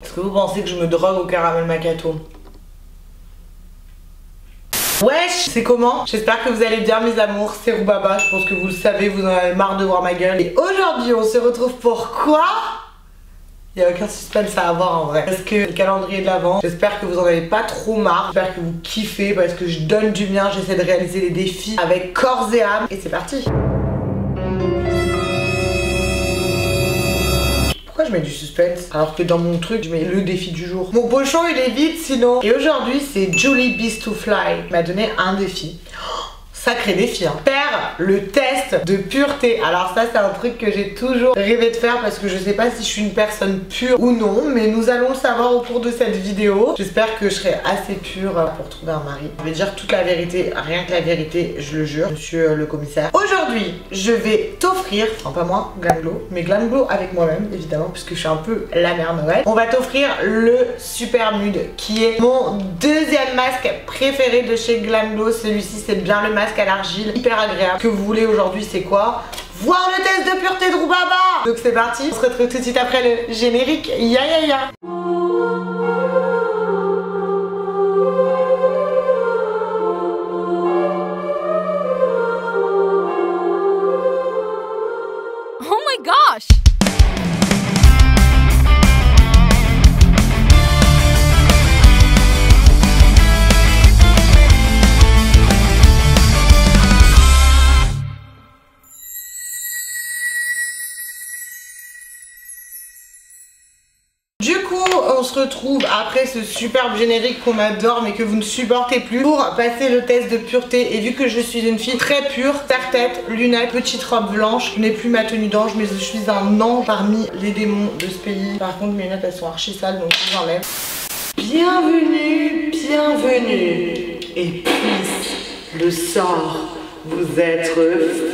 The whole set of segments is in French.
Est-ce que vous pensez que je me drogue au caramel macchiato? Wesh, c'est comment? J'espère que vous allez bien mes amours, c'est Roubaba, je pense que vous le savez, vous en avez marre de voir ma gueule. Et aujourd'hui on se retrouve pour quoi? Il n'y a aucun suspense à avoir en vrai. Parce que le calendrier de l'Avent, j'espère que vous en avez pas trop marre. J'espère que vous kiffez parce que je donne du mien, j'essaie de réaliser les défis avec corps et âme. Et c'est parti. Pourquoi je mets du suspense alors que dans mon truc je mets le défi du jour? Mon pochon il est vide sinon. Et aujourd'hui c'est Julie Beast to Fly qui m'a donné un défi. Sacré défi hein. Faire le test de pureté. Alors ça c'est un truc que j'ai toujours rêvé de faire parce que je sais pas si je suis une personne pure ou non, mais nous allons le savoir au cours de cette vidéo. J'espère que je serai assez pure pour trouver un mari. Je vais dire toute la vérité, rien que la vérité, je le jure, monsieur le commissaire. Aujourd'hui je vais t'offrir, enfin pas moi, Glam-Glow, mais Glam-Glow avec moi-même évidemment puisque je suis un peu la mère Noël. On va t'offrir le Super Nude qui est mon deuxième masque préféré de chez Glam-Glow. Celui-ci c'est bien le masque à l'argile, hyper agréable. Ce que vous voulez aujourd'hui c'est quoi? Voir le test de pureté de Roubaba. Donc c'est parti, on se retrouve tout de suite après le générique. Ya ya ya. Oh my gosh! Du coup, on se retrouve après ce superbe générique qu'on adore mais que vous ne supportez plus pour passer le test de pureté. Et vu que je suis une fille très pure, serre-tête, lunettes, petite robe blanche, je n'ai plus ma tenue d'ange mais je suis un ange parmi les démons de ce pays. Par contre mes lunettes elles sont archi sales donc je les enlève. Bienvenue, bienvenue et puisse le sort vous être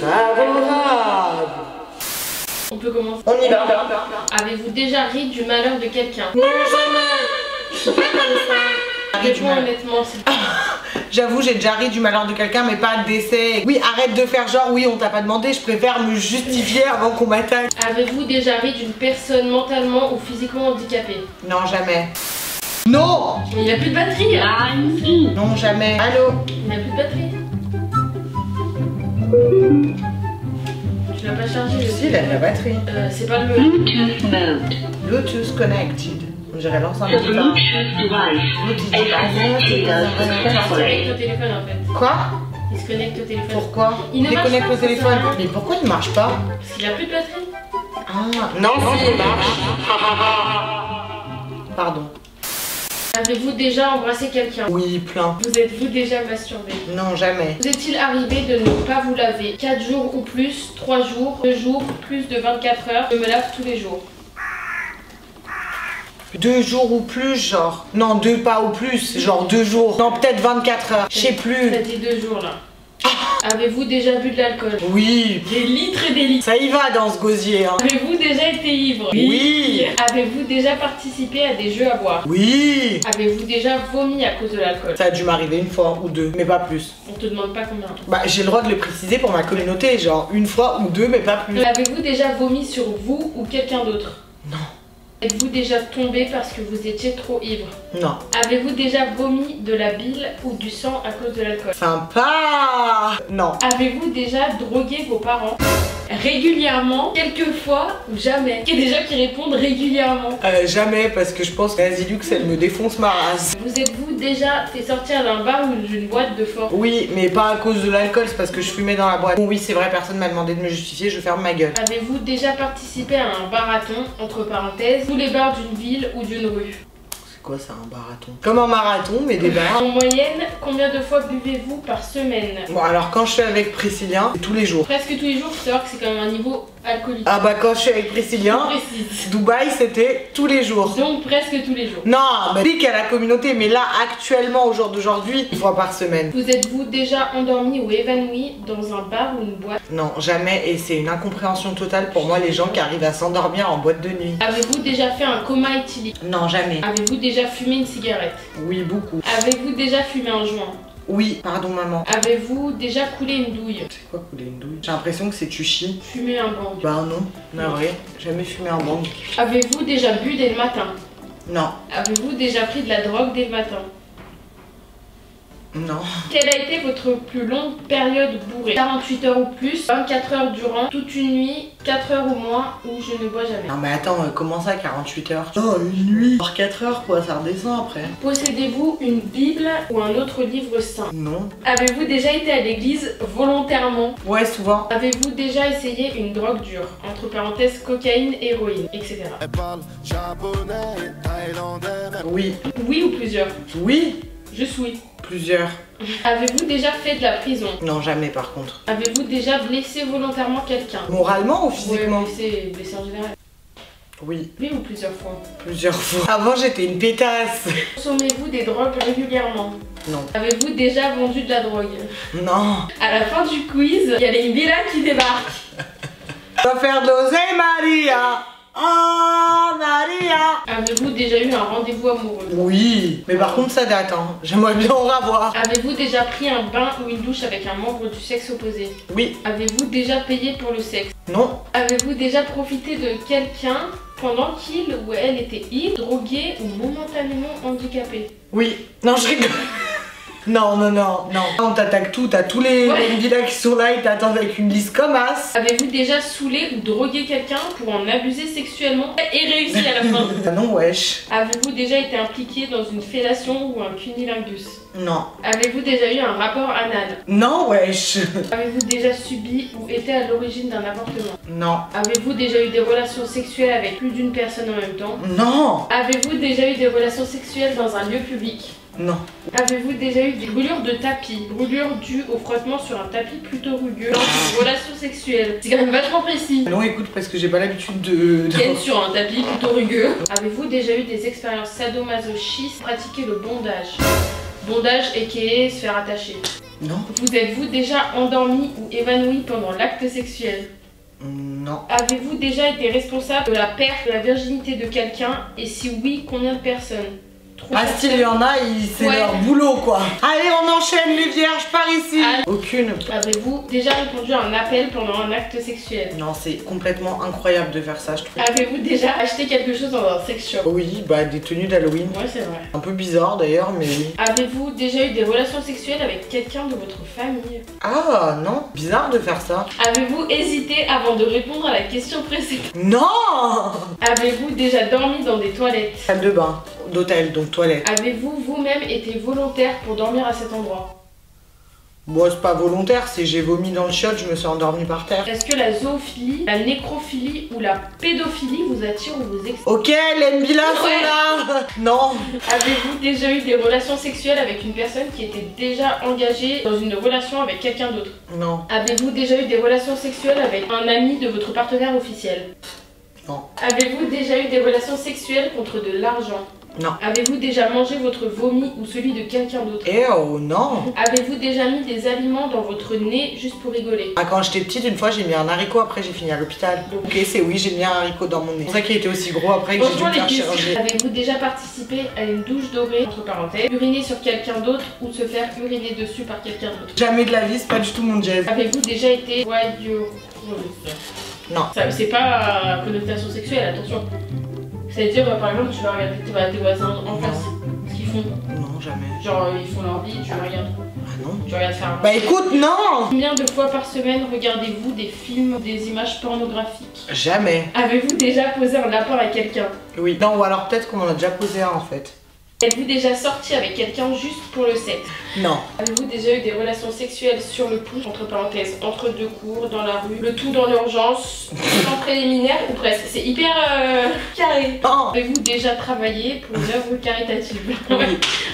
favorable. On peut commencer. On y va. Avez-vous déjà ri du malheur de quelqu'un? Non, jamais. Je suis pas comme ça. Réponds honnêtement. J'avoue, j'ai déjà ri du malheur de quelqu'un, mais pas d'essai. Oui, arrête de faire genre, oui, on t'a pas demandé, je préfère me justifier avant qu'on m'attaque. Avez-vous déjà ri d'une personne mentalement ou physiquement handicapée? Non, jamais. Non. Mais il n'y a plus de batterie. Non, jamais. Allô? Il n'y a plus de batterie. Tu l'as pas chargé? Si, il a de la batterie. C'est pas le... Bluetooth mode. Bluetooth connected. On dirait l'enceinte The de guitare. Bluetooth device Bluetooth is device. connected Il se connecte successfully. au téléphone en fait. Quoi? Il se connecte au téléphone. Pourquoi? Il ne marche déconnecte pas, le ça téléphone. sert à rien. Mais pourquoi il marche pas? Parce qu'il n'y a plus de batterie. Ah, non, si, il marche. Pardon. Avez-vous déjà embrassé quelqu'un? Oui, plein. Vous êtes-vous déjà masturbé? Non, jamais. Vous est-il arrivé de ne pas vous laver 4 jours ou plus, 3 jours, 2 jours, plus de 24 heures? Je me lave tous les jours. 2 jours ou plus, genre. Non, 2 pas ou plus, genre 2 jours. Non, peut-être 24 heures, je sais plus. T'as dit 2 jours là. Avez-vous déjà bu de l'alcool? Oui, Des litres et des litres. ça y va dans ce gosier, hein. Avez-vous déjà été ivre? Oui. Avez-vous déjà participé à des jeux à boire? Oui. Avez-vous déjà vomi à cause de l'alcool? Ça a dû m'arriver une fois ou 2, mais pas plus. On te demande pas combien. Bah, j'ai le droit de le préciser pour ma communauté, genre une fois ou 2, mais pas plus. Avez-vous déjà vomi sur vous ou quelqu'un d'autre? Non. Êtes-vous déjà tombé parce que vous étiez trop ivre? Non. Avez-vous déjà vomi de la bile ou du sang à cause de l'alcool? Sympa. Non. Avez-vous déjà drogué vos parents? Régulièrement, quelquefois ou jamais? Il y a des gens qui répondent régulièrement. Jamais, parce que je pense que Azilux, elle me défonce ma race. Vous êtes-vous déjà fait sortir d'un bar ou d'une boîte de force? Oui, mais pas à cause de l'alcool, c'est parce que je fumais dans la boîte. Bon, oui, c'est vrai, personne m'a demandé de me justifier, je ferme ma gueule. Avez-vous déjà participé à un marathon, entre parenthèses, tous les bars d'une ville ou d'une rue? C'est quoi ça, un marathon? Comme un marathon, mais des bars. En moyenne, combien de fois buvez-vous par semaine? Bon, alors quand je suis avec Priscillien, c'est tous les jours. Presque tous les jours, faut savoir que c'est quand même un niveau alcoolique. Ah bah quand je suis avec Priscillien, Précise. Dubaï c'était tous les jours. Donc presque tous les jours. Non, bah pique à la communauté, mais là actuellement au jour d'aujourd'hui, une fois par semaine. Vous êtes-vous déjà endormi ou évanoui dans un bar ou une boîte? Non, jamais, et c'est une incompréhension totale pour moi les gens qui arrivent à s'endormir en boîte de nuit. Avez-vous déjà fait un coma éthylique? Non, jamais. Avez-vous déjà fumé une cigarette? Oui, beaucoup. Avez-vous déjà fumé un joint? Oui, pardon maman. Avez-vous déjà coulé une douille? C'est quoi couler une douille? J'ai l'impression que c'est tu chies. Fumé un bang? Bah non, navré, jamais fumé un bang. Avez-vous déjà bu dès le matin? Non. Avez-vous déjà pris de la drogue dès le matin? Non. Quelle a été votre plus longue période bourrée? 48 heures ou plus, 24 heures durant, toute une nuit, 4 heures ou moins, ou je ne bois jamais. Non mais attends, comment ça 48 heures? Oh, une nuit. Par 4 heures quoi, ça redescend après. Possédez-vous une Bible ou un autre livre saint? Non. Avez-vous déjà été à l'église volontairement? Ouais, souvent. Avez-vous déjà essayé une drogue dure? Entre parenthèses, cocaïne, héroïne, etc. Elle parle japonais, thaïlandais. Oui. Oui ou plusieurs? Oui. Juste oui. Plusieurs. Avez-vous déjà fait de la prison? Non, jamais par contre. Avez-vous déjà blessé volontairement quelqu'un? Moralement ou Ouais, physiquement? blessé en général. Oui. Oui ou plusieurs fois? Plusieurs fois. Avant j'étais une pétasse. Consommez-vous des drogues régulièrement? Non. Avez-vous déjà vendu de la drogue? Non. À la fin du quiz, il y a les Mbila qui débarquent. On va faire de l'oseille, Maria. Oh, Maria. Avez-vous déjà eu un rendez-vous amoureux? Oui. Mais par contre ça date, hein. J'aimerais bien en avoir. Avez-vous déjà pris un bain ou une douche avec un membre du sexe opposé? Oui. Avez-vous déjà payé pour le sexe? Non. Avez-vous déjà profité de quelqu'un pendant qu'il ou elle était ivre, drogué ou momentanément handicapé? Oui. Non, je rigole. Non, non, non, non. On t'attaque tout, t'as tous les villas qui sont là, ils t'attendent avec une liste comme as. Avez-vous déjà saoulé ou drogué quelqu'un pour en abuser sexuellement et réussi à la fin? Ah non, wesh. Avez-vous déjà été impliqué dans une fellation ou un cunnilingus? Non. Avez-vous déjà eu un rapport anal? Non, wesh. Avez-vous déjà subi ou été à l'origine d'un avortement? Non. Avez-vous déjà eu des relations sexuelles avec plus d'une personne en même temps? Non. Avez-vous déjà eu des relations sexuelles dans un lieu public? Non. Avez-vous déjà eu des brûlures de tapis? Brûlures dues au frottement sur un tapis plutôt rugueux lors d'une relation sexuelle? C'est quand même vachement précis. Non, écoute, parce que j'ai pas l'habitude de... Ken sur un tapis plutôt rugueux. Avez-vous déjà eu des expériences sadomasochistes? Pratiquer le bondage? Bondage aka se faire attacher. Non. Vous êtes-vous déjà endormi ou évanoui pendant l'acte sexuel? Non. Avez-vous déjà été responsable de la perte de la virginité de quelqu'un? Et si oui, combien de personnes? Trop Ah, style, il y en a, c'est Ouais. leur boulot, quoi. Allez, on enchaîne les vierges par ici. Ah. Aucune. Avez-vous déjà répondu à un appel pendant un acte sexuel? Non, c'est complètement incroyable de faire ça, je trouve. Avez-vous déjà acheté quelque chose dans un sex shop? Oui, bah des tenues d'Halloween. Ouais, c'est vrai. Un peu bizarre d'ailleurs, mais oui. Avez-vous déjà eu des relations sexuelles avec quelqu'un de votre famille? Ah non, bizarre de faire ça. Avez-vous hésité avant de répondre à la question précédente? Non. Avez-vous déjà dormi dans des toilettes? Salle de bain, d'hôtel, donc toilette. Avez-vous vous-même été volontaire pour dormir à cet endroit? Bon, c'est pas volontaire, c'est j'ai vomi dans le chiotte, je me suis endormie par terre. Est-ce que la zoophilie, la nécrophilie ou la pédophilie vous attire ou vous excite? Ok, les Mbila sont Ouais. là. Non. Avez-vous déjà eu des relations sexuelles avec une personne qui était déjà engagée dans une relation avec quelqu'un d'autre? Non. Avez-vous déjà eu des relations sexuelles avec un ami de votre partenaire officiel? Non. Avez-vous déjà eu des relations sexuelles contre de l'argent? Non. Avez-vous déjà mangé votre vomi ou celui de quelqu'un d'autre? Eh oh non. Avez-vous déjà mis des aliments dans votre nez juste pour rigoler? Ah, quand j'étais petite, une fois j'ai mis un haricot, après j'ai fini à l'hôpital. Ok, c'est oui, j'ai mis un haricot dans mon nez. C'est pour ça qu'il était aussi gros après que j'ai dû Franchement, me les faire questions. chirurgie. Avez-vous déjà participé à une douche dorée, entre parenthèses, uriner sur quelqu'un d'autre ou se faire uriner dessus par quelqu'un d'autre? Jamais de la vie, c'est pas du tout mon jazz. Avez-vous déjà été voyeureuse? Non. Ça, c'est pas connotation sexuelle, attention. C'est-à-dire, par exemple, tu vas regarder tes voisins en face, ce qu'ils font. Non, jamais. Genre, ils font leur vie, tu regardes. Ah non. Tu regardes faire un... Bah écoute, non. Combien de fois par semaine regardez-vous des films, des images pornographiques? Jamais. Avez-vous déjà posé un lapin à quelqu'un? Oui. Non, ou alors peut-être qu'on en a déjà posé un en fait. Êtes-vous déjà sorti avec quelqu'un juste pour le sexe? Non. Avez-vous déjà eu des relations sexuelles sur le pouce, entre parenthèses, entre deux cours, dans la rue, le tout dans l'urgence, sans préliminaire ou presque? C'est hyper carré. Non. Avez-vous déjà travaillé pour une œuvre caritative? Oui.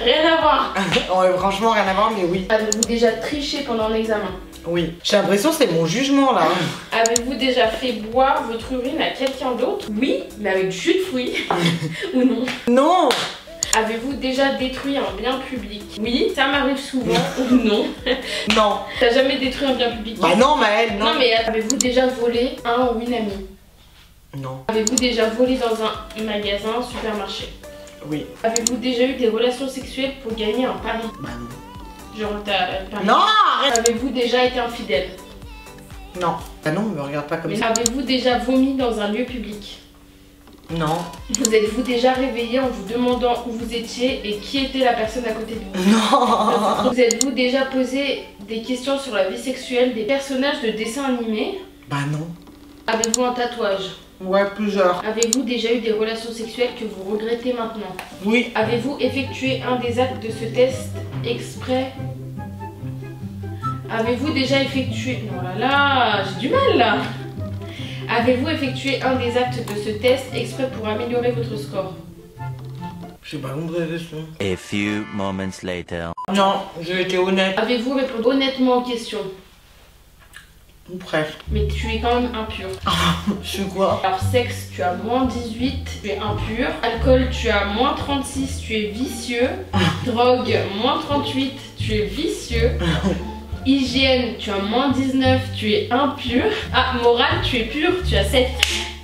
Rien à voir. Ouais, franchement, rien à voir, mais oui. Avez-vous déjà triché pendant l'examen? Oui. J'ai l'impression que c'est mon jugement là. Avez-vous déjà fait boire votre urine à quelqu'un d'autre? Oui, mais avec du jus de fruits. Ou non? Non. Avez-vous déjà détruit un bien public? Oui, ça m'arrive souvent. Ou non? Non. T'as jamais détruit un bien public? Bah non, Maëlle, non. Non, mais avez-vous déjà volé un ou une amie? Non. Avez-vous déjà volé dans un magasin, un supermarché? Oui. Avez-vous déjà eu des relations sexuelles pour gagner un pari? Bah non. Genre t'as parié. Non, arrête. Avez-vous déjà été infidèle? Non. Bah non, me regarde pas comme Mais ça. avez-vous déjà vomi dans un lieu public? Non. Vous êtes-vous déjà réveillé en vous demandant où vous étiez et qui était la personne à côté de vous? Non. Vous êtes-vous déjà posé des questions sur la vie sexuelle des personnages de dessins animés? Bah non. Avez-vous un tatouage? Ouais, plusieurs. Avez-vous déjà eu des relations sexuelles que vous regrettez maintenant? Oui. Avez-vous effectué un des actes de ce test exprès? Avez-vous déjà effectué... Non là là, j'ai du mal là. Avez-vous effectué un des actes de ce test exprès pour améliorer votre score? J'ai pas compris la question. A few moments later. Non, j'ai été honnête. Avez-vous répondu honnêtement aux questions? Ou presque. Mais tu es quand même impur. Je suis quoi? Alors sexe, tu as moins 18, tu es impur. Alcool, tu as moins 36, tu es vicieux. Drogue, moins 38, tu es vicieux. Hygiène, tu as moins 19, tu es impur. Ah, morale, tu es pur, tu as 7.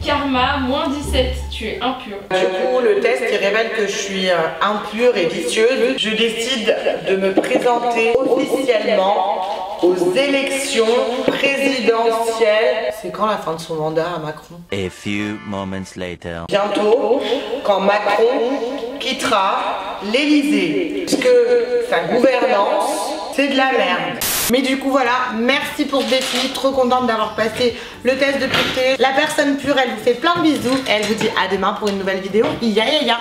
Karma, moins 17, tu es impur. Du coup, le test il révèle que je suis impure et vicieuse. Je décide de me présenter officiellement aux élections présidentielles. C'est quand la fin de son mandat à Macron? A few moments later. Bientôt, quand Macron quittera l'Elysée. Parce que sa gouvernance, c'est de la merde. Mais du coup voilà, merci pour ce défi, trop contente d'avoir passé le test de pureté. La personne pure, elle vous fait plein de bisous et elle vous dit à demain pour une nouvelle vidéo. Ya ya ya.